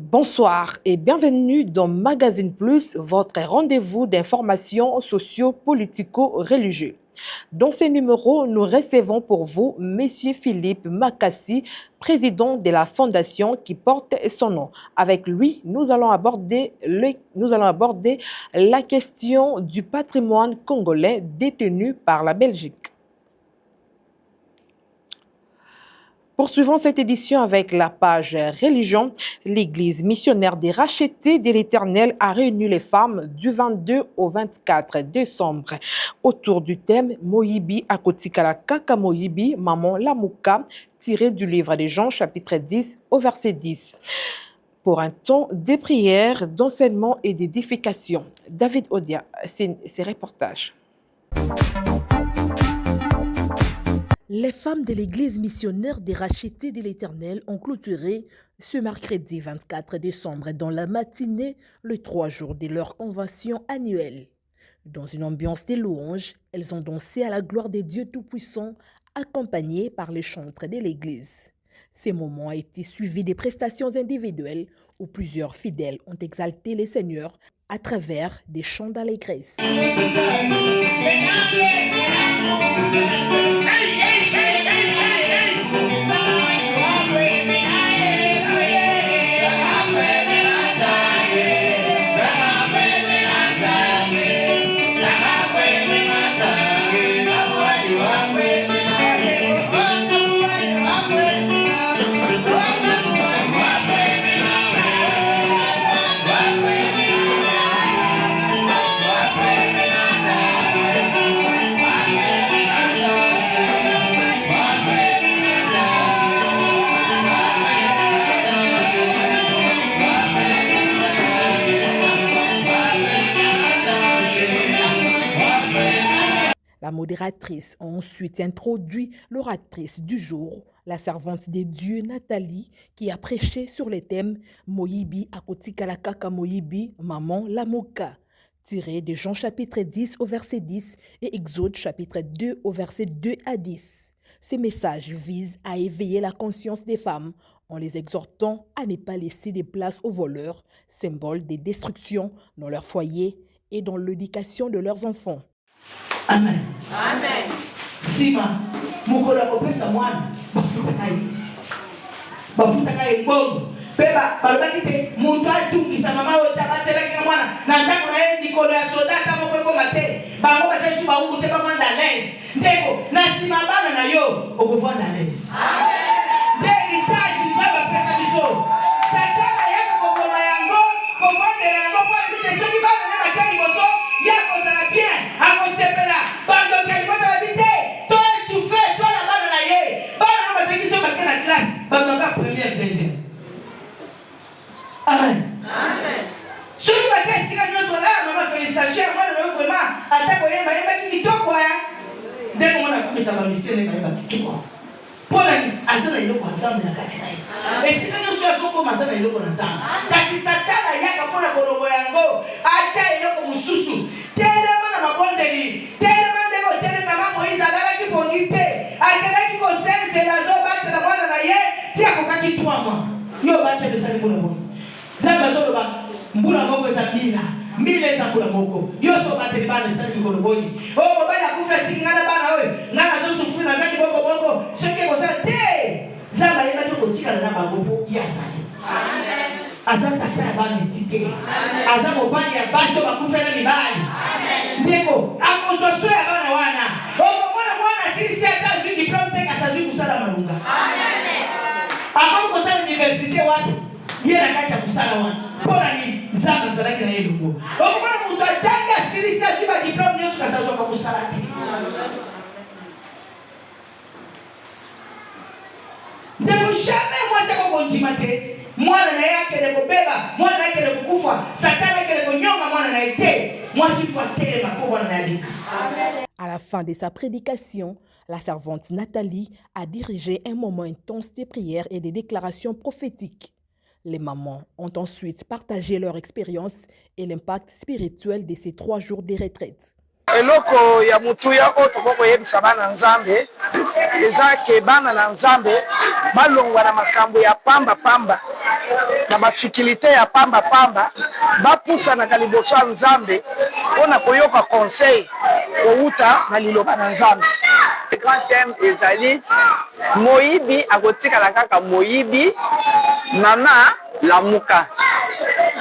Bonsoir et bienvenue dans Magazine Plus, votre rendez-vous d'informations socio-politico-religieux. Dans ce numéro, nous recevons pour vous M. Philippe Makassi, président de la fondation qui porte son nom. Avec lui, nous allons aborder la question du patrimoine congolais détenu par la Belgique. Poursuivons cette édition avec la page Religion. L'Église missionnaire des rachetés de l'Éternel a réuni les femmes du 22 au 24 décembre autour du thème Moyibi Akotikala Kaka Moyibi Maman Lamuka, tiré du livre des Jean, chapitre 10 au verset 10. Pour un temps de prière, d'enseignement et d'édification. David Odia, ses reportages. Les femmes de l'Église missionnaire des rachetés de l'Éternel ont clôturé ce mercredi 24 décembre dans la matinée les 3 jours de leur convention annuelle. Dans une ambiance de louanges, elles ont dansé à la gloire des dieux tout-puissants, accompagnées par les chantres de l'Église. Ces moments ont été suivis des prestations individuelles où plusieurs fidèles ont exalté le Seigneur à travers des chants d'allégresse. La modératrice a ensuite introduit l'oratrice du jour, la servante des dieux Nathalie, qui a prêché sur le thème Moyibi Akotikala Kaka Moyibi Maman Lamuka, tiré de Jean chapitre 10 au verset 10 et Exode chapitre 2 au verset 2 à 10. Ce message vise à éveiller la conscience des femmes en les exhortant à ne pas laisser de place aux voleurs, symbole de destruction dans leur foyer et dans l'éducation de leurs enfants. Amen. Amen. Sima, mukolo kopesa mwana bafuta kai bomu peba balobaki te muntu atungisa mama oyo tabatelaki mwana na ndako na ye likolo ya soda ata moko ekoma te bango basali su bauku te bavanda lese ndeko na nsima bana na yo okovanda lese nde heritage nzambe apesa biso satana yaka kokoma yango kovandela yango po ebite soki bana na bakei liboso ya kozala bien akosepela bandokeli bota babite to etufe to na bana na ye bana na baseki so bake na classe babaka première deuxième. Amen. Amen. Soki bake esika nyonso la mama félicitation ya mwana nayo vraiment ata koyemba yembaki kitoko ya ndenge mwana akomisa bamisene bayeba kitoko mpona aza na eloko ya nzambe na kati na ye esika nyonso azokoma aza na eloko na nzambe kasi satana yaka mpona kolongola yango atya eloko mosusu telema na mabondeli telema ndenge otelemama moïse alalaki pongi te akelaki kosenzela azobatela mwana na ye ti akokaki 3 mois yo batelesali mpona boye nzambe azoloba mbula moko eza mbila eza mbula moko yoso bateli bana esali mikolo boni oyo mobali akufi atiki nga na bana oyo nga nazosufri nazali bokoboko soki ekozala te nzambe ayebaki kotikala na bango mpo ye azali aza tata ya bana eti te aza mobali ya basi oyo bakufela mibali ndeko akozwa so ya bana wana okomona mwana asilisi ata azwi diplome te kasi azwi kosala malunga akomi kosala université wapi ye na kati ya kosala wana mpona ni nzambe azalaki na ye lungo okomona moto atangi asilisi azwi badiplome nyonso kasi azwaka kosala te ndeko jamais mwasi akokondima te mwana na ye akende kobeba mwana na ye akende kokufa satana akende konyonga mwana na ye te mwasi fo atelema mpo mwana na ye abika. À la fin de sa prédication, la servante Nathalie a dirigé un moment intense de prières et de déclarations prophétiques. Les mamans ont ensuite partagé leur expérience et l'impact spirituel de ces 3 jours de retraite. eloko ya mutuya oyo tokokoyebisa bana nzambe eza ke bana na nzambe balongwa na makambo ya pamba na bafikilité ya pamba bapusanaka liboso ya Nzambe mpona koyoka conseil kowuta na liloba na Nzambe. Le grand thème ezali moyibi akotikala kaka moyibi, mama lamuka.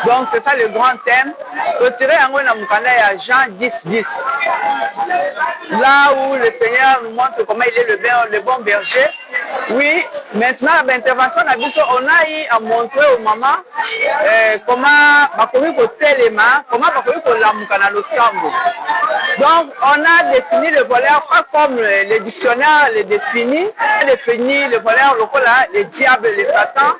Donc c'est ça le grand thème. Retiré yango na mukanda ya Jean 10:10. Là où le Seigneur nous montre comment il est le bon berger. Oui, maintenant à l'intervention on a eu à montrer aux mamans comment bakomi ko telema, comment bakomi ko lamuka na losambo. Donc on a défini le voleur pas comme le dictionnaire le définit, on a défini le voleur lokola le diable, le Satan.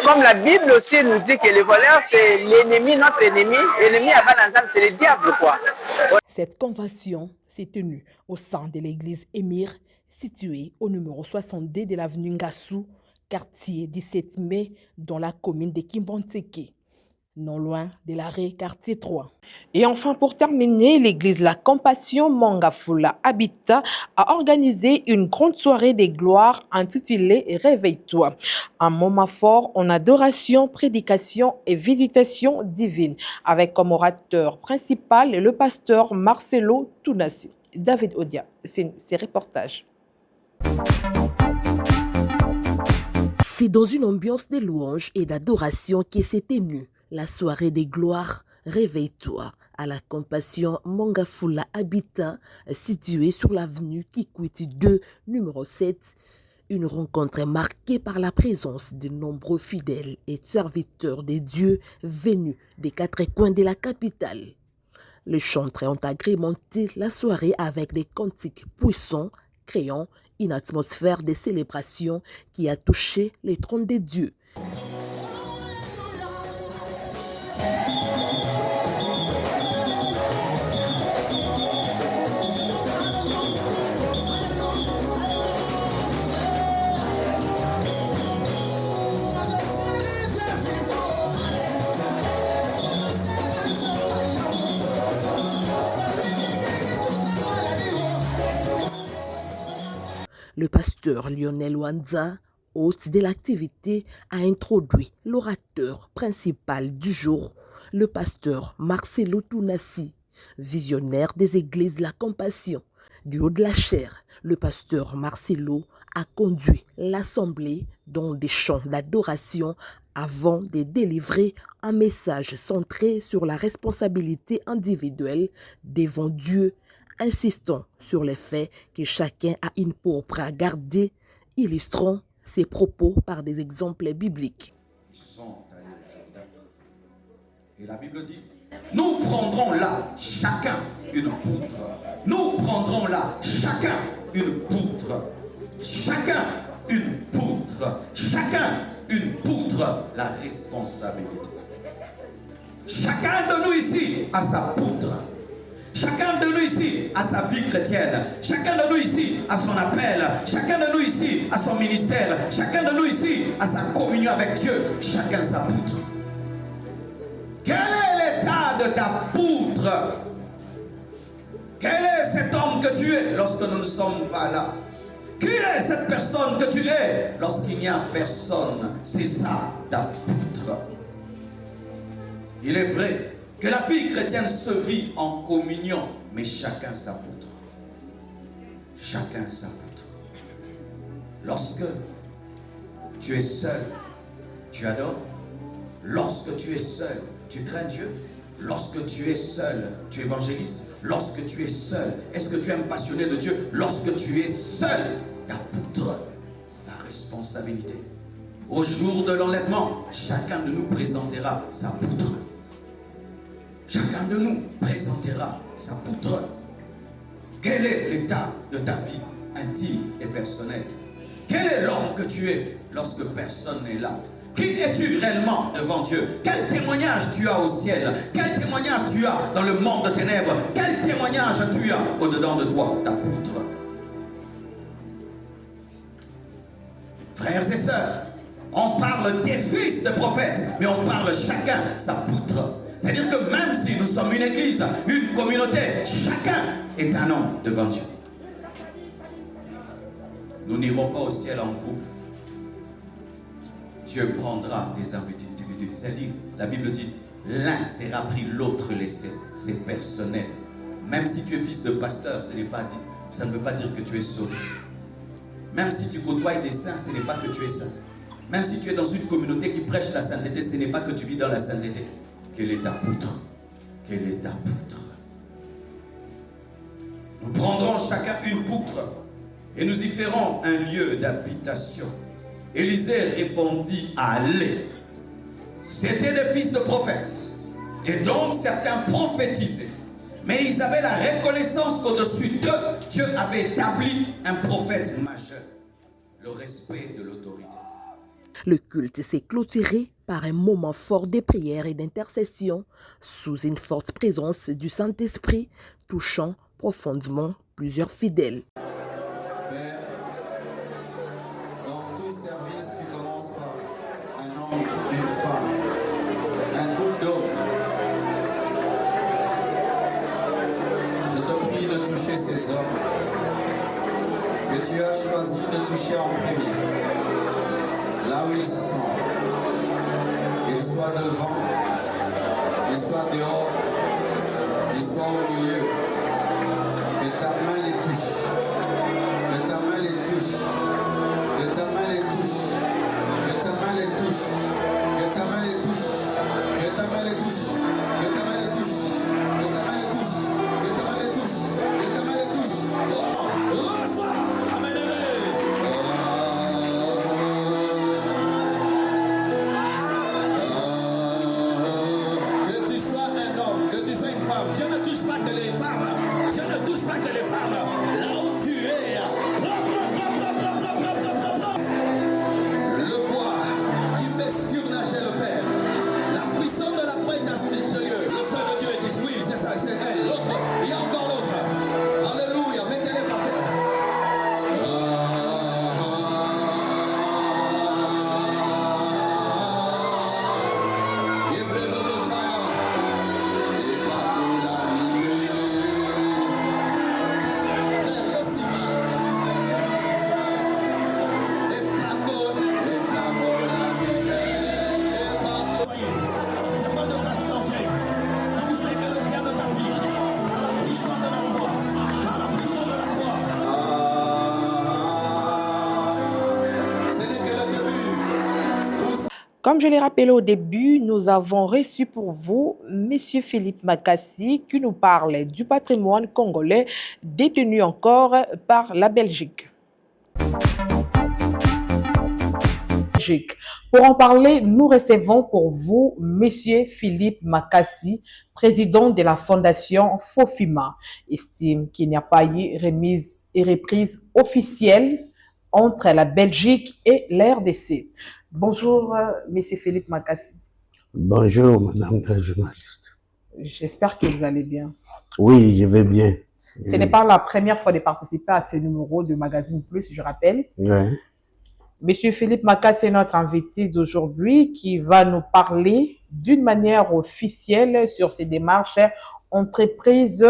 Comme la Bible aussi nous dit que le voleur c'est l'ennemi, notre ennemi. L'ennemi à Bananzam, c'est le diable quoi. Cette convention s'est tenue au sein de l'église Émir, située au numéro 62 de l'avenue Ngassou, quartier 17 mai, dans la commune de Kimbanteke, non loin de l'arrêt quartier 3. Et enfin, pour terminer, l'église La Compassion Mongafula Habitat a organisé une grande soirée des gloires intitulée Réveille-toi. Un moment fort en adoration, prédication et visitation divine, avec comme orateur principal le pasteur Marcelo Tounassi. David Odia, c'est ses reportages. C'est dans une ambiance de louange et d'adoration qui s'est tenue la soirée des gloires Réveille-toi à la Compassion Mongafula Habitat, située sur l'avenue Kikwiti 2, numéro 7. Une rencontre marquée par la présence de nombreux fidèles et serviteurs de Dieu venus des quatre coins de la capitale. Les chanteurs ont agrémenté la soirée avec des cantiques puissants, créant une atmosphère de célébration qui a touché les trônes de Dieu. Le pasteur Lionel Wanza, hôte de l'activité, a introduit l'orateur principal du jour, le pasteur Marcelo Tounassi, visionnaire des églises La Compassion. Du haut de la chair, le pasteur Marcelo a conduit l'assemblée dans des chants d'adoration avant de délivrer un message centré sur la responsabilité individuelle devant Dieu, insistant sur le fait que chacun a une pourpre à garder, illustrant ses propos par des exemples bibliques. Ils sont allés au Jourdain. Et la Bible dit, nous prendrons là chacun une poutre. Nous prendrons là chacun une poutre. Chacun une poutre. Chacun une poutre. La responsabilité. Chacun de nous ici a sa poutre. Chacun de nous ici a sa vie chrétienne. Chacun de nous ici a son appel. Chacun de nous ici a son ministère. Chacun de nous ici a sa communion avec Dieu. Chacun sa poutre. Quel est l'état de ta poutre? Quel est cet homme que tu es lorsque nous ne sommes pas là? Qui est cette personne que tu es lorsqu'il n'y a personne? C'est ça ta poutre. Il est vrai que la vie chrétienne se vit en communion, mais chacun sa poutre. Chacun sa poutre. Lorsque tu es seul, tu adores. Lorsque tu es seul, tu crains Dieu. Lorsque tu es seul, tu évangélises. Lorsque tu es seul, est-ce que tu es un passionné de Dieu? Lorsque tu es seul, ta poutre, la responsabilité. Au jour de l'enlèvement, chacun de nous présentera sa poutre. Chacun de nous présentera sa poutre. Quel est l'état de ta vie intime et personnelle? Quel est l'homme que tu es lorsque personne n'est là? Qui es-tu réellement devant Dieu? Quel témoignage tu as au ciel? Quel témoignage tu as dans le monde de ténèbres? Quel témoignage tu as au-dedans de toi? Ta poutre. Frères et sœurs, on parle des fils de prophètes, mais on parle chacun sa poutre. C'est-à-dire que même si nous sommes une église, une communauté, chacun est un homme devant Dieu. Nous n'irons pas au ciel en groupe. Dieu prendra des individus. C'est-à-dire, la Bible dit, l'un sera pris, l'autre laissé. C'est personnel. Même si tu es fils de pasteur, ça ne veut pas dire que tu es sauvé. Même si tu côtoies des saints, ce n'est pas que tu es saint. Même si tu es dans une communauté qui prêche la sainteté, ce n'est pas que tu vis dans la sainteté. Quelle est ta poutre? Quelle est ta poutre? Nous prendrons chacun une poutre et nous y ferons un lieu d'habitation. Élisée répondit à aller. C'était des fils de prophètes. Et donc certains prophétisaient. Mais ils avaient la reconnaissance qu'au-dessus d'eux, Dieu avait établi un prophète majeur. Le respect de l'autorité. Le culte s'est clôturé par un moment fort de prière et d'intercession sous une forte présence du Saint-Esprit, touchant profondément plusieurs fidèles. Père, dans tout service, tu commences par un homme, une femme, un groupe d'hommes. Je te prie de toucher ces hommes que tu as choisi de toucher en premier, là où ils sont, qu'ils soient devant, qu'ils soient dehors, qu'ils soient au milieu. Que ta main les touche, que ta main les touche, que ta main les touche, que ta main les touche, que ta main les touche, que ta main les touche, que ta main les touche, que ta main les touche, que ta main les touche, que ta main les touche. Reçois, amène-les. Que tu sois un homme, que tu sois une femme, Dieu ne touche pas que les femmes. Dieu ne touche pas que les femmes. Là où tu es, le bois qui fait surnager le fer. La puissance de la prêtresse mystérieuse. Le feu de Dieu est ici. Oui, c'est ça, c'est elle. L'autre, il y a encore l'autre. Alléluia, mettez-les par terre. Comme je l'ai rappelé au début, nous avons reçu pour vous M. Philippe Makassi qui nous parle du patrimoine congolais détenu encore par la Belgique. Pour en parler, nous recevons pour vous M. Philippe Makassi, président de la fondation FOFIMA, estime qu'il n'y a pas eu remise et reprise officielle entre la Belgique et la RDC. Bonjour, M. Philippe Makassi. Bonjour, Madame la journaliste. J'espère que vous allez bien. Oui, je vais bien. Ce n'est pas la première fois de participer à ce numéro de Magazine Plus, je rappelle. Ouais. Monsieur Philippe Makassi est notre invité d'aujourd'hui qui va nous parler d'une manière officielle sur ces démarches entreprises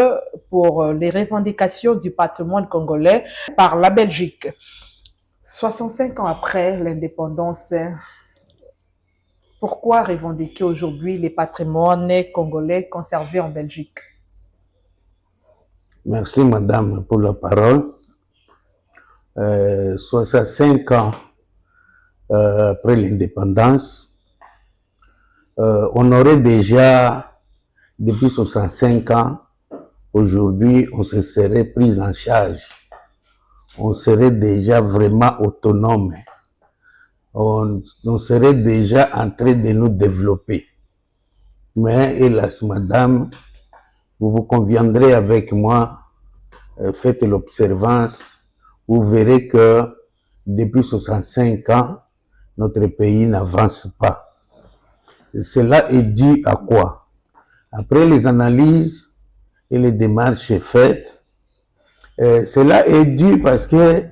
pour les revendications du patrimoine congolais par la Belgique. 65 ans après l'indépendance, pourquoi revendiquer aujourd'hui les patrimoines congolais conservés en Belgique? Merci, Madame, pour la parole. 65 ans après l'indépendance, on aurait déjà, depuis 65 ans, aujourd'hui, on se serait pris en charge. On serait déjà vraiment autonome. On serait déjà en train de nous développer. Mais, hélas, Madame, vous conviendrez avec moi, faites l'observance, vous verrez que depuis 65 ans, notre pays n'avance pas. Et cela est dû à quoi? Après les analyses et les démarches faites, cela est dû parce que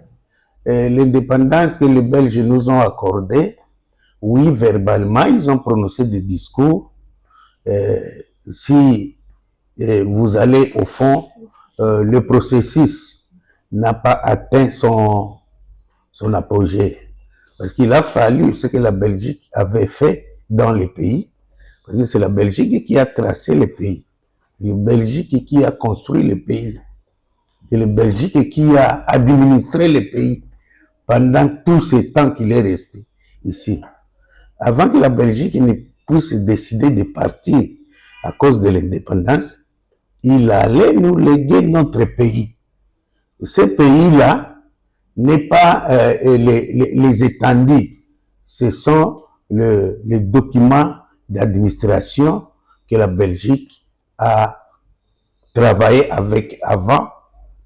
l'indépendance que les Belges nous ont accordée, oui, verbalement, ils ont prononcé des discours. Si vous allez au fond, le processus n'a pas atteint son apogée. Parce qu'il a fallu ce que la Belgique avait fait dans les pays, parce que c'est la Belgique qui a tracé les pays. C'est la Belgique qui a construit les pays. C'est la Belgique qui a administré les pays pendant tout ce temps qu'il est resté ici. Avant que la Belgique ne puisse décider de partir à cause de l'indépendance, il allait nous léguer notre pays. Ce pays-là n'est pas les étendues, ce sont les documents d'administration que la Belgique a travaillé avec avant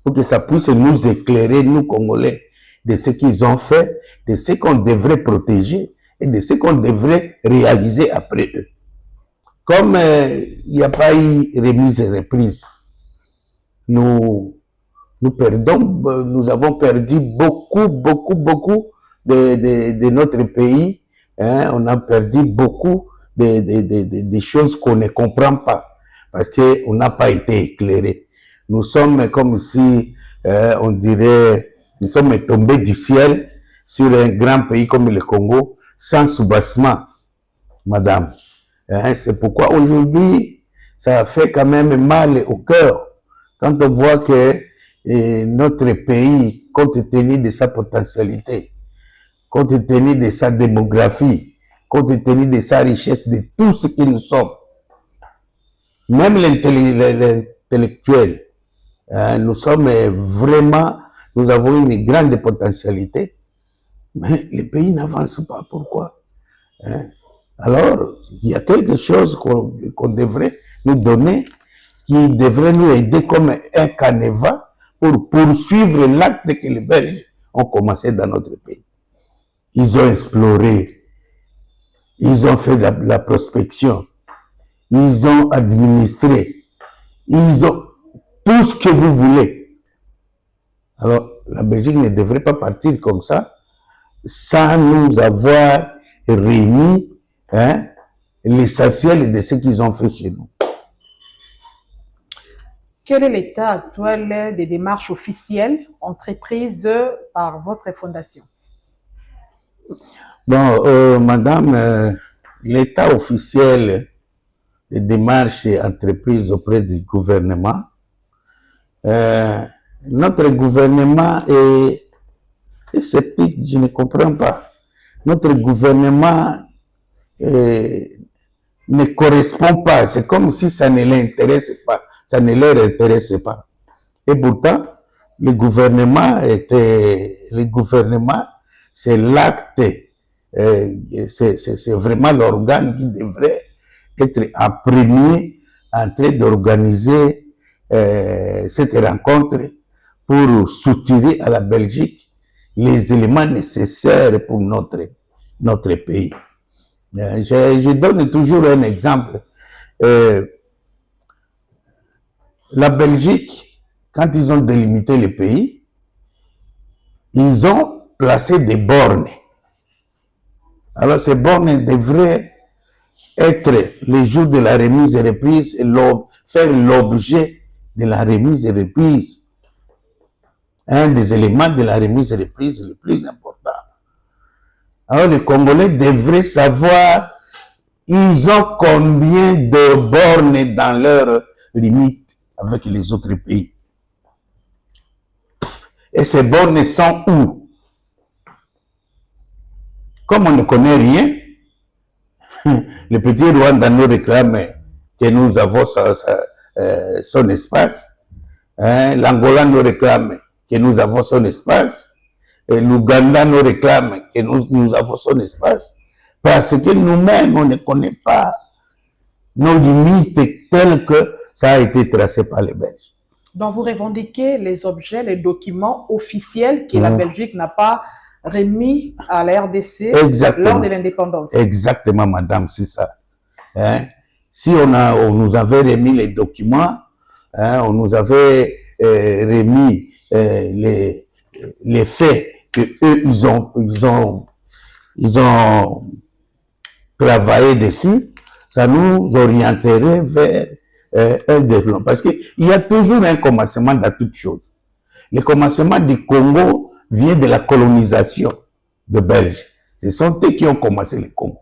pour que ça puisse nous éclairer, nous Congolais, de ce qu'ils ont fait, de ce qu'on devrait protéger et de ce qu'on devrait réaliser après eux. Comme il n'y a pas eu remise et reprise, nous avons perdu beaucoup de notre pays. Hein, on a perdu beaucoup de choses qu'on ne comprend pas parce qu'on n'a pas été éclairé. Nous sommes comme si, on dirait, nous sommes tombés du ciel sur un grand pays comme le Congo sans soubassement, madame. Hein, c'est pourquoi aujourd'hui, ça fait quand même mal au cœur quand on voit que notre pays, compte tenu de sa potentialité, compte tenu de sa démographie, compte tenu de sa richesse, de tout ce que nous sommes, même l'intellectuel, nous sommes vraiment, nous avons une grande potentialité, mais le pays n'avance pas. Pourquoi? Hein? Alors, il y a quelque chose qu'on devrait nous donner, qui devrait nous aider comme un canevas pour poursuivre l'acte que les Belges ont commencé dans notre pays. Ils ont exploré, ils ont fait de la prospection, ils ont administré, ils ont tout ce que vous voulez. Alors, la Belgique ne devrait pas partir comme ça sans nous avoir remis l'essentiel de ce qu'ils ont fait chez nous. Quel est l'état actuel des démarches officielles entreprises par votre fondation? Bon, madame, l'état officiel des démarches entreprises auprès du gouvernement, notre gouvernement est sceptique, je ne comprends pas. Notre gouvernement ne correspond pas, c'est comme si ça ne l'intéresse pas, ça ne leur intéresse pas. Et pourtant, le gouvernement, c'est l'acte, c'est vraiment l'organe qui devrait être en premier en train d'organiser cette rencontre pour soutirer à la Belgique les éléments nécessaires pour notre pays. Je donne toujours un exemple. La Belgique, quand ils ont délimité le pays, ils ont placé des bornes. Alors ces bornes devraient être les jours de la remise et reprise, faire l'objet de la remise et reprise. Un des éléments de la remise et reprise le plus important. Alors les Congolais devraient savoir, ils ont combien de bornes dans leurs limites avec les autres pays. Et ces bornes sont où? Comme on ne connaît rien, le petit Rwanda nous réclame que nous avons son espace. L'Angola nous réclame que nous avons son espace. L'Ouganda nous réclame que nous avons son espace. Parce que nous-mêmes, on ne connaît pas nos limites telles que ça a été tracé par les Belges. Donc, vous revendiquez les objets, les documents officiels que la Belgique n'a pas remis à la RDC lors de l'indépendance. Exactement, madame, c'est ça. Si on nous avait remis les documents, on nous avait remis les faits que eux ils ont travaillé dessus, ça nous orienterait vers un développement. Parce qu'il y a toujours un commencement dans toute chose. Le commencement du Congo vient de la colonisation de Belges. Ce sont eux qui ont commencé le Congo.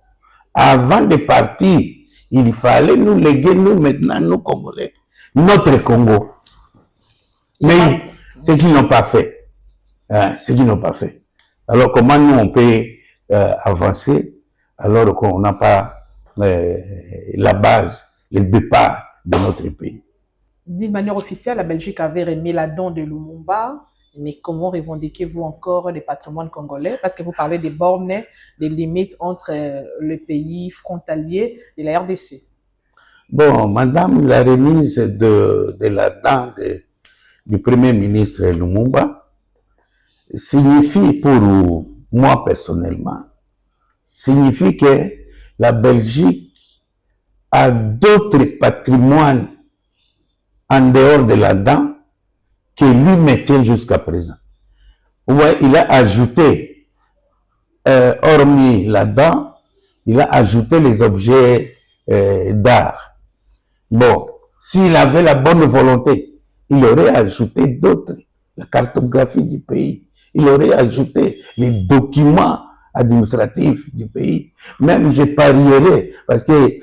Avant de partir, il fallait nous léguer, nous maintenant, nous Congolais, notre Congo. Mais ce qu'ils n'ont pas fait. Ce qu'ils n'ont pas fait. Alors comment nous on peut avancer alors qu'on n'a pas la base, le départ de notre pays. D'une manière officielle, la Belgique avait remis la don de Lumumba, mais comment revendiquez-vous encore les patrimoines congolais? Parce que vous parlez des bornes, des limites entre le pays frontalier et la RDC. Bon, madame, la remise de la dent du premier ministre Lumumba signifie pour moi personnellement, signifie que la Belgique a d'autres patrimoines en dehors de la dent que lui mettait jusqu'à présent. Ouais, il a ajouté, hormis la dent, il a ajouté les objets d'art. Bon, s'il avait la bonne volonté, il aurait ajouté d'autres, la cartographie du pays, il aurait ajouté les documents administratifs du pays. Même je parierais, parce que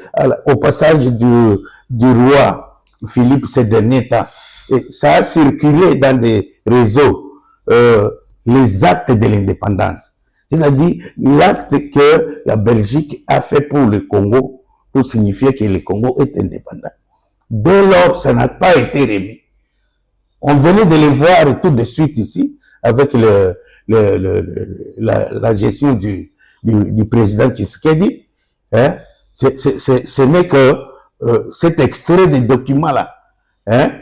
au passage du roi Philippe ces derniers temps, ça a circulé dans des réseaux les actes de l'indépendance. C'est-à-dire l'acte que la Belgique a fait pour le Congo, pour signifier que le Congo est indépendant. Dès lors, ça n'a pas été remis. On venait de le voir tout de suite ici, avec la gestion du président Tshisekedi. Hein? Ce n'est que cet extrait des documents-là, hein?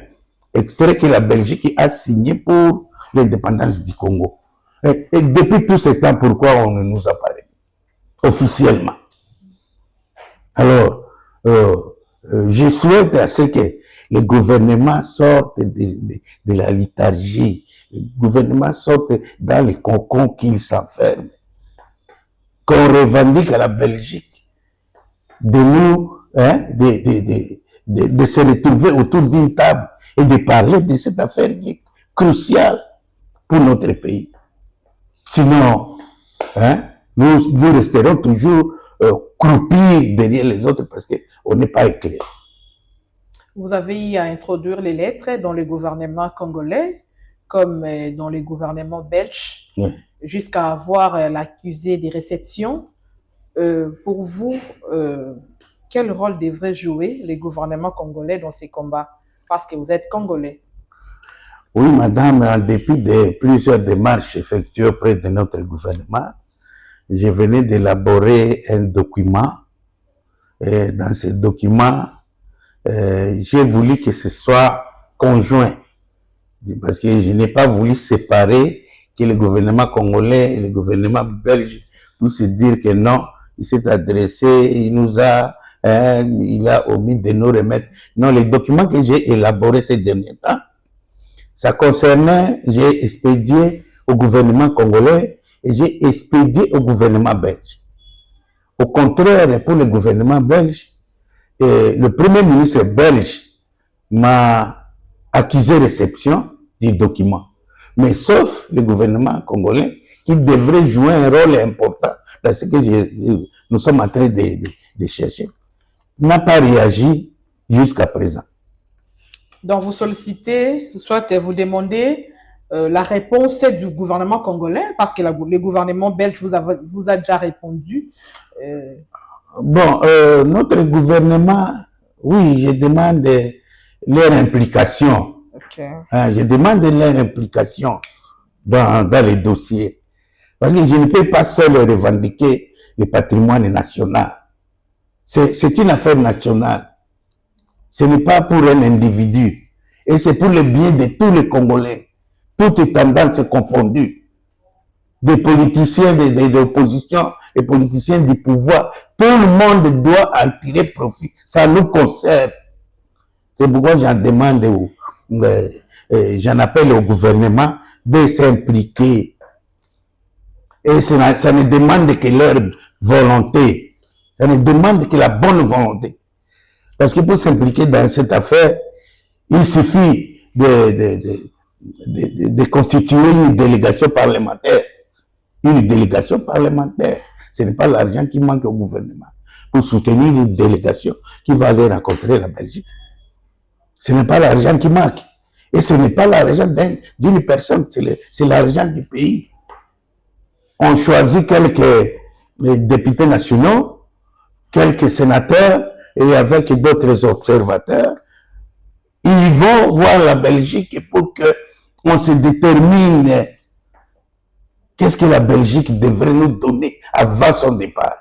Extrait que la Belgique a signé pour l'indépendance du Congo. Et depuis tout ce temps, pourquoi on ne nous a pas remis officiellement? Alors, je souhaite à ce que le gouvernement sorte de la léthargie, le gouvernement sorte dans les cocons qu'il s'enferme, qu'on revendique à la Belgique de nous, hein, de se retrouver autour d'une table et de parler de cette affaire qui est cruciale pour notre pays. Sinon, hein, nous resterons toujours croupis derrière les autres parce qu'on n'est pas éclairé. Vous avez eu à introduire les lettres dans le gouvernement congolais comme dans le gouvernement belge, Oui. jusqu'à avoir l'accusé des réceptions. Pour vous, quel rôle devrait jouer le gouvernement congolais dans ces combats? Parce que vous êtes congolais. Oui, madame, en dépit de plusieurs démarches effectuées auprès de notre gouvernement, je venais d'élaborer un document. Et dans ce document, j'ai voulu que ce soit conjoint. Parce que je n'ai pas voulu séparer que le gouvernement congolais et le gouvernement belge puissent se dire que non, il s'est adressé, il a omis de nous remettre. Non, les documents que j'ai élaborés ces derniers temps, ça concernait, j'ai expédié au gouvernement congolais et j'ai expédié au gouvernement belge. Au contraire, pour le gouvernement belge, le premier ministre belge m'a accusé réception du document. Mais sauf le gouvernement congolais qui devrait jouer un rôle important dans ce que nous sommes en train de chercher, n'a pas réagi jusqu'à présent. Donc vous sollicitez, soit vous demandez la réponse du gouvernement congolais, parce que le gouvernement belge vous a déjà répondu. Bon, notre gouvernement, oui, je demande leur implication. Okay. Je demande leur implication dans les dossiers. Parce que je ne peux pas seul revendiquer le patrimoine national. C'est une affaire nationale. Ce n'est pas pour un individu. Et c'est pour le bien de tous les Congolais. Toutes tendances confondues. Des politiciens de l'opposition, des politiciens du pouvoir. Tout le monde doit en tirer profit. Ça nous concerne. C'est pourquoi j'en demande, j'en appelle au gouvernement de s'impliquer. Et ça ne demande que leur volonté. Ça ne demande que la bonne volonté. Parce que pour s'impliquer dans cette affaire, il suffit de constituer une délégation parlementaire. Une délégation parlementaire. Ce n'est pas l'argent qui manque au gouvernement pour soutenir une délégation qui va aller rencontrer la Belgique. Ce n'est pas l'argent qui manque. Et ce n'est pas l'argent d'une personne, c'est l'argent du pays. On choisit quelques députés nationaux, quelques sénateurs et avec d'autres observateurs. Ils vont voir la Belgique pour qu'on se détermine qu'est-ce que la Belgique devrait nous donner avant son départ.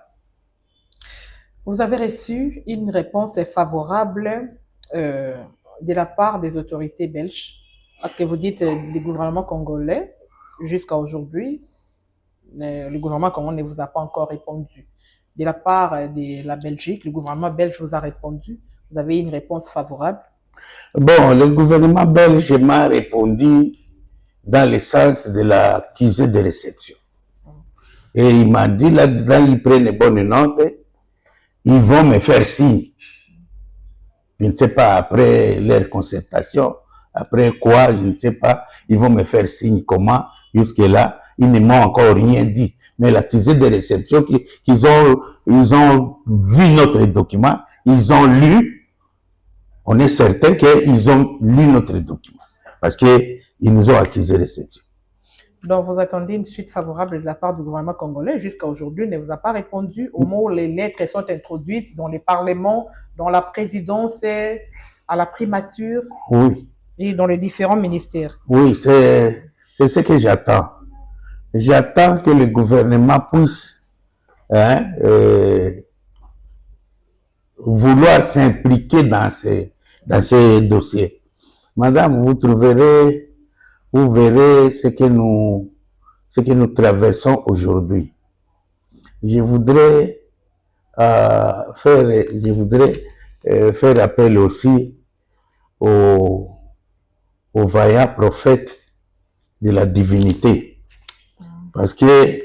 Vous avez reçu une réponse favorable de la part des autorités belges, parce que vous dites le gouvernement congolais, jusqu'à aujourd'hui, le gouvernement congolais ne vous a pas encore répondu. De la part de la Belgique, le gouvernement belge vous a répondu. Vous avez une réponse favorable. Bon, le gouvernement belge m'a répondu dans le sens de l'accusé de réception. Et il m'a dit, là, ils prennent bonne note, ils vont me faire signe. Je ne sais pas, après leur concertation, après quoi, je ne sais pas, ils vont me faire signe comment, jusque-là, ils ne m'ont encore rien dit. Mais l'accusé de réception, ils ont vu notre document, ils ont lu, on est certain qu'ils ont lu notre document, parce qu'ils nous ont accusé de réception. Donc, vous attendez une suite favorable de la part du gouvernement congolais. Jusqu'à aujourd'hui, ne vous a pas répondu au moment où les lettres sont introduites dans les parlements, dans la présidence, à la primature, oui, et dans les différents ministères. Oui, c'est ce que j'attends. J'attends que le gouvernement puisse vouloir s'impliquer dans ces dossiers. Madame, vous verrez ce que nous traversons aujourd'hui. Je voudrais faire appel aussi aux vaillants prophètes de la divinité. Parce que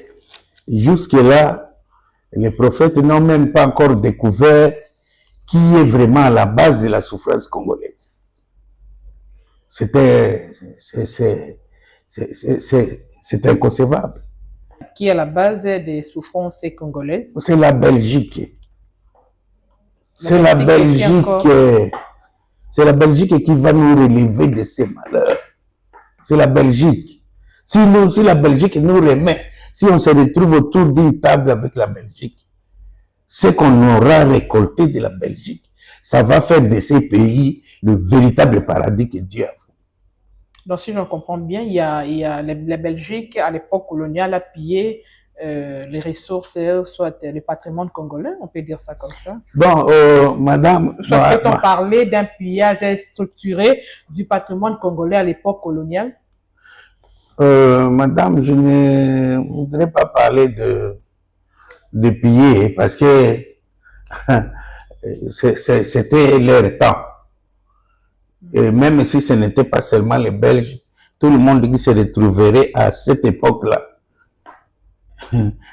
jusque-là, les prophètes n'ont même pas encore découvert qui est vraiment à la base de la souffrance congolaise. C'est inconcevable. Qui est à la base des souffrances congolaises? C'est la Belgique. C'est la Belgique qui va nous relever de ces malheurs. C'est la Belgique. Si la Belgique nous remet, si on se retrouve autour d'une table avec la Belgique, ce qu'on aura récolté de la Belgique, ça va faire de ces pays le véritable paradis que Dieu a voulu. Donc, si je comprends bien, il y a la Belgique, à l'époque coloniale, a pillé les ressources, soit le patrimoine congolais, on peut dire ça comme ça. Bon, madame... Soit peut-on parler d'un pillage structuré du patrimoine congolais à l'époque coloniale? Madame, je ne voudrais pas parler de piller parce que c'était leur temps. Et même si ce n'était pas seulement les Belges, tout le monde qui se retrouverait à cette époque-là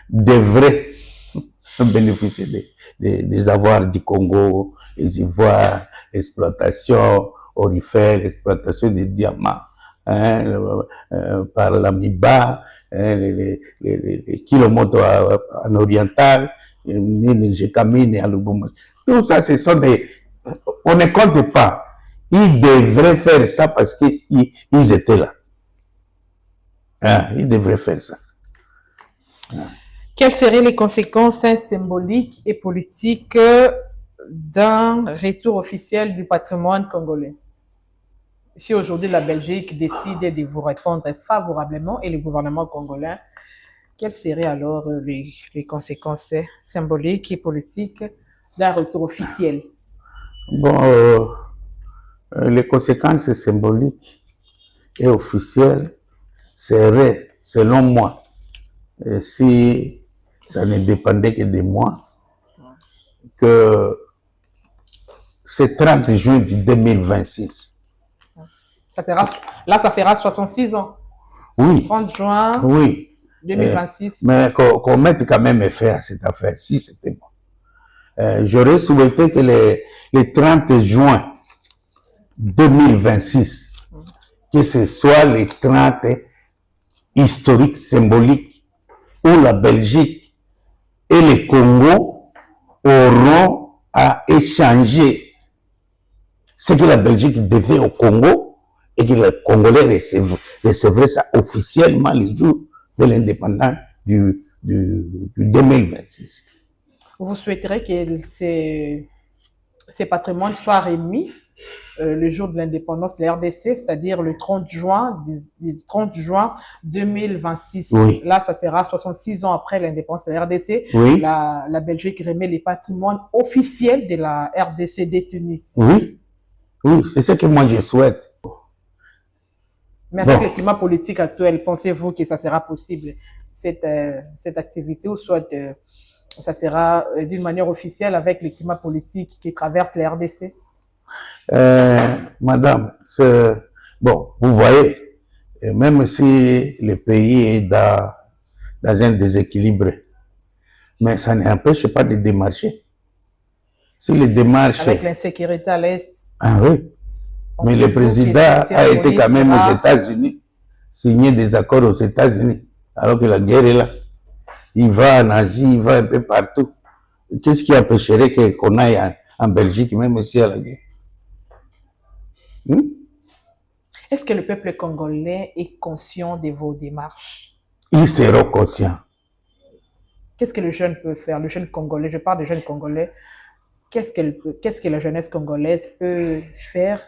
devrait bénéficier des avoirs du Congo, les ivoires, l'exploitation aurifère, l'exploitation des diamants. Par l'Amiba, les kilomètres en oriental, les Jekamine à Lubumbashi. Tout ça, ce sont des... On ne compte pas. Ils devraient faire ça parce qu'ils étaient là. Ils devraient faire ça. Quelles seraient les conséquences symboliques et politiques d'un retour officiel du patrimoine congolais? Si aujourd'hui la Belgique décide de vous répondre favorablement et le gouvernement congolais, quelles seraient alors les conséquences symboliques et politiques d'un retour officiel? Bon, les conséquences symboliques et officielles seraient, selon moi, si ça ne dépendait que de moi, que ce 30 juin 2026, ça fera 66 ans. Oui. 30 juin oui. 2026. Mais qu'on mette quand même effet à cette affaire-ci, c'était bon. J'aurais souhaité que le 30 juin 2026, que ce soit le 30 historique, symbolique, où la Belgique les Congos auront à échanger ce que la Belgique devait au Congo et que les Congolais recevraient ça officiellement le jour de l'indépendance du 2026. Vous souhaiterez que ces patrimoines soient remis le jour de l'indépendance de la RDC, c'est-à-dire le 30 juin 2026. Oui. Là, ça sera 66 ans après l'indépendance de la RDC. Oui. La Belgique remet les patrimoines officiels de la RDC détenus. Oui, oui, c'est ce que moi je souhaite. Mais avec le climat politique actuel, pensez-vous que ça sera possible, cette activité, ou soit ça sera d'une manière officielle avec le climat politique qui traverse la RDC? Madame, bon, vous voyez, même si le pays est dans un déséquilibre, mais ça n'empêche pas de démarcher. Si les démarches... Avec l'insécurité à l'Est. Ah oui. Mais le président a été quand même aux États-Unis, signé des accords aux États-Unis, alors que la guerre est là. Il va en Asie, il va un peu partout. Qu'est-ce qui empêcherait qu'on aille en Belgique, même si il y a la guerre? Est-ce que le peuple congolais est conscient de vos démarches? Ils seront conscients. Qu'est-ce que le jeune peut faire? Le jeune congolais, je parle des jeunes congolais. Qu'est-ce que la jeunesse congolaise peut faire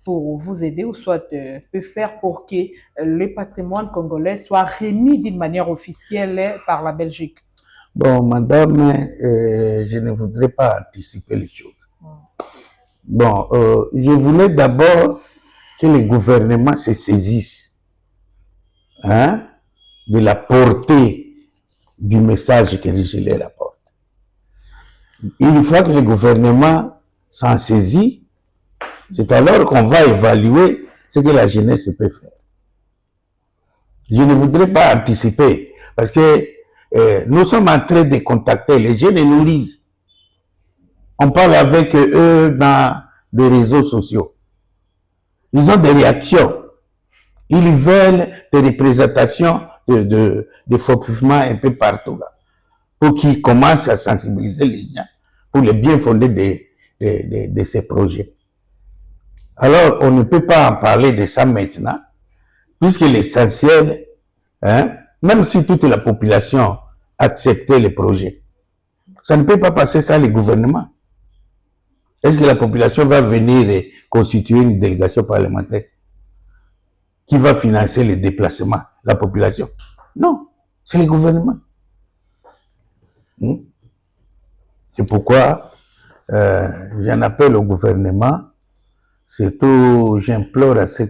pour vous aider, ou soit peut faire pour que le patrimoine congolais soit remis d'une manière officielle par la Belgique? Bon, madame, je ne voudrais pas anticiper les choses. Bon, je voulais d'abord que les gouvernements se saisissent de la portée du message que je leur apporte. Une fois que le gouvernement s'en saisit, c'est alors qu'on va évaluer ce que la jeunesse peut faire. Je ne voudrais pas anticiper, parce que nous sommes en train de contacter les jeunes et nous lisent. On parle avec eux dans des réseaux sociaux. Ils ont des réactions. Ils veulent des représentations de fortifs un peu partout là, pour qu'ils commencent à sensibiliser les gens pour le bien fondé de ces projets. Alors, on ne peut pas en parler de ça maintenant, puisque l'essentiel, même si toute la population acceptait les projets, ça ne peut pas passer sans le gouvernement. Est-ce que la population va venir constituer une délégation parlementaire qui va financer les déplacements, la population? Non, c'est le gouvernement. C'est pourquoi j'en appelle au gouvernement, surtout j'implore à ce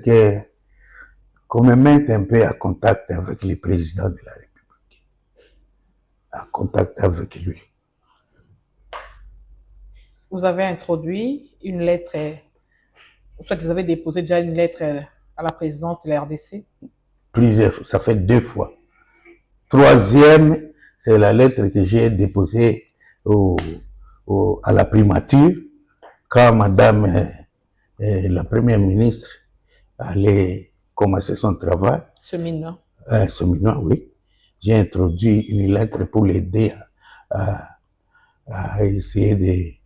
qu'on me mette un peu en contact avec le président de la République, en contact avec lui. Vous avez introduit une lettre, soit vous avez déposé déjà une lettre à la présidence de la RDC? Plusieurs, ça fait 2 fois. Troisième, c'est la lettre que j'ai déposée à la primature, quand madame la première ministre allait commencer son travail. Cheminement. Cheminement, oui. J'ai introduit une lettre pour l'aider à essayer de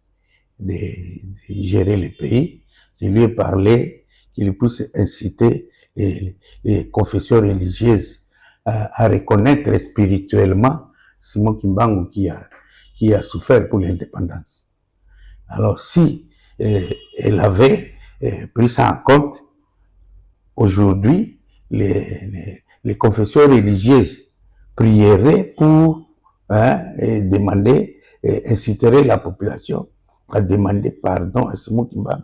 gérer le pays. Je lui ai parlé qu'il puisse inciter les confessions religieuses à reconnaître spirituellement Simon Kimbangu qui a souffert pour l'indépendance. Alors, si elle avait pris ça en compte, aujourd'hui, les confessions religieuses prieraient pour demander, inciteraient la population à demander pardon à Simon Kimbangu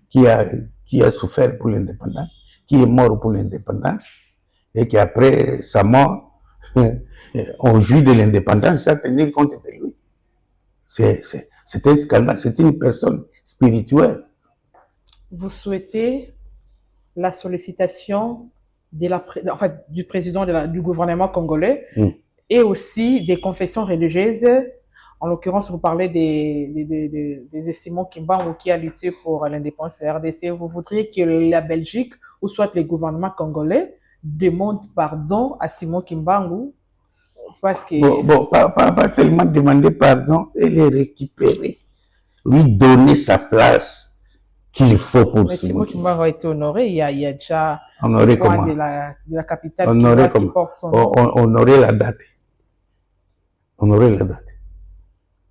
qui a souffert pour l'indépendance, qui est mort pour l'indépendance, et qu'après sa mort, on jouit de l'indépendance sans tenir compte de lui. C'est un scandale, c'est une personne spirituelle. Vous souhaitez la sollicitation du président du gouvernement congolais et aussi des confessions religieuses. En l'occurrence, vous parlez des Simon Kimbangu qui a lutté pour l'indépendance de la RDC. Vous voudriez que la Belgique, ou soit le gouvernement congolais, demande pardon à Simon Kimbangu Parce que... Pas tellement demander pardon et les récupérer. Lui donner sa place qu'il faut pour Simon Kimbangu a été honoré. Il y a déjà honoré comment? De la capitale honoré qui porte son nom. Honorer la date. Honorer la date.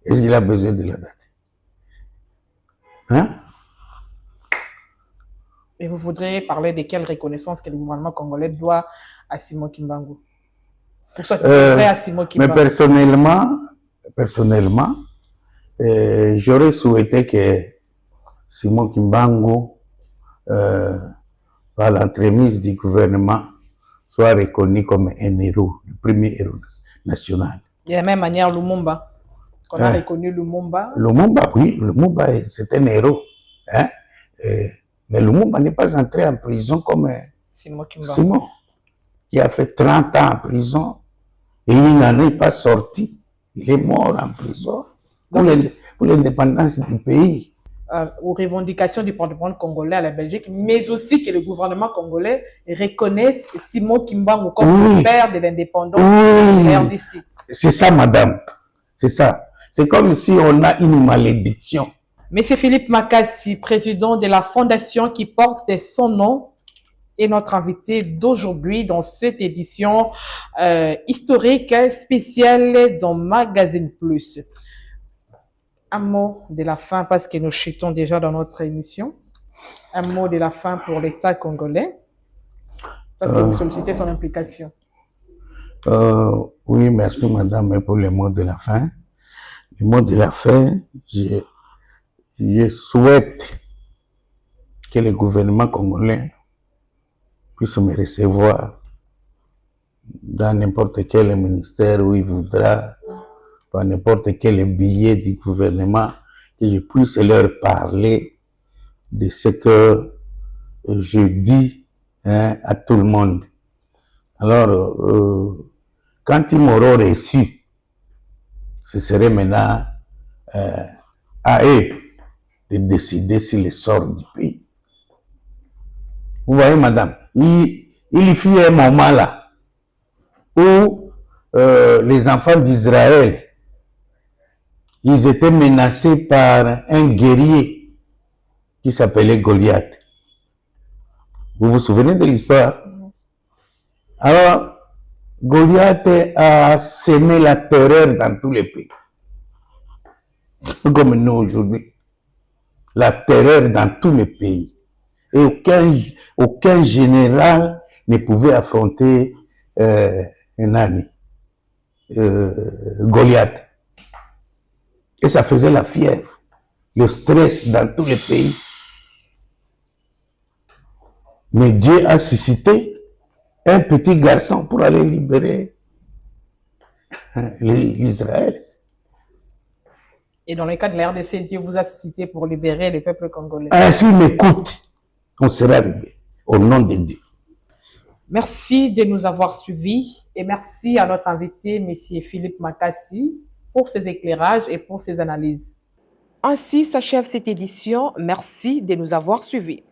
Est-ce qu'il a besoin de la date? Hein? Et vous voudriez parler de quelle reconnaissance que le gouvernement congolais doit à Simon Kimbangu? Pour soit vrai à Simon Kimbangu. Mais personnellement, j'aurais souhaité que Simon Kimbangu, par l'entremise du gouvernement, soit reconnu comme un héros, le premier héros national. De la même manière, Lumumba, qu'on a reconnu Lumumba. Lumumba, oui, Lumumba, c'est un héros. Hein? Mais Lumumba n'est pas entré en prison comme Simon Kimbangu. Simon, qui a fait 30 ans en prison et il n'en est pas sorti. Il est mort en prison pour l'indépendance du pays. Aux revendications du patrimoine congolais à la Belgique, mais aussi que le gouvernement congolais reconnaisse Simon Kimbangu comme le père de l'indépendance de la RDC. C'est ça, madame. C'est ça. C'est comme si on a une malédiction. Monsieur Philippe Makassi, président de la fondation qui porte son nom, est notre invité d'aujourd'hui dans cette édition historique spéciale dans Magazine Plus. Un mot de la fin, parce que nous chutons déjà dans notre émission. Un mot de la fin pour l'État congolais, parce que vous sollicitez son implication. Oui, merci madame pour les mots de la fin. Les mots de la fin, je souhaite que le gouvernement congolais puisse me recevoir dans n'importe quel ministère où il voudra, par n'importe quel billet du gouvernement, que je puisse leur parler de ce que je dis à tout le monde. Alors, quand ils m'auront reçu, ce serait maintenant à eux de décider sur le sort du pays. Vous voyez, madame, il fut un moment là où les enfants d'Israël, ils étaient menacés par un guerrier qui s'appelait Goliath. Vous vous souvenez de l'histoire? Alors, Goliath a semé la terreur dans tous les pays. Comme nous aujourd'hui. La terreur dans tous les pays. Et aucun général ne pouvait affronter un ami. Goliath. Et ça faisait la fièvre, le stress dans tous les pays. Mais Dieu a suscité un petit garçon pour aller libérer l'Israël. Et dans le cas de la RDC, Dieu vous a suscité pour libérer le peuple congolais. S'il m'écoute, on sera libéré au nom de Dieu. Merci de nous avoir suivis et merci à notre invité, M. Philippe Makassi, pour ses éclairages et pour ses analyses. Ainsi s'achève cette édition. Merci de nous avoir suivis.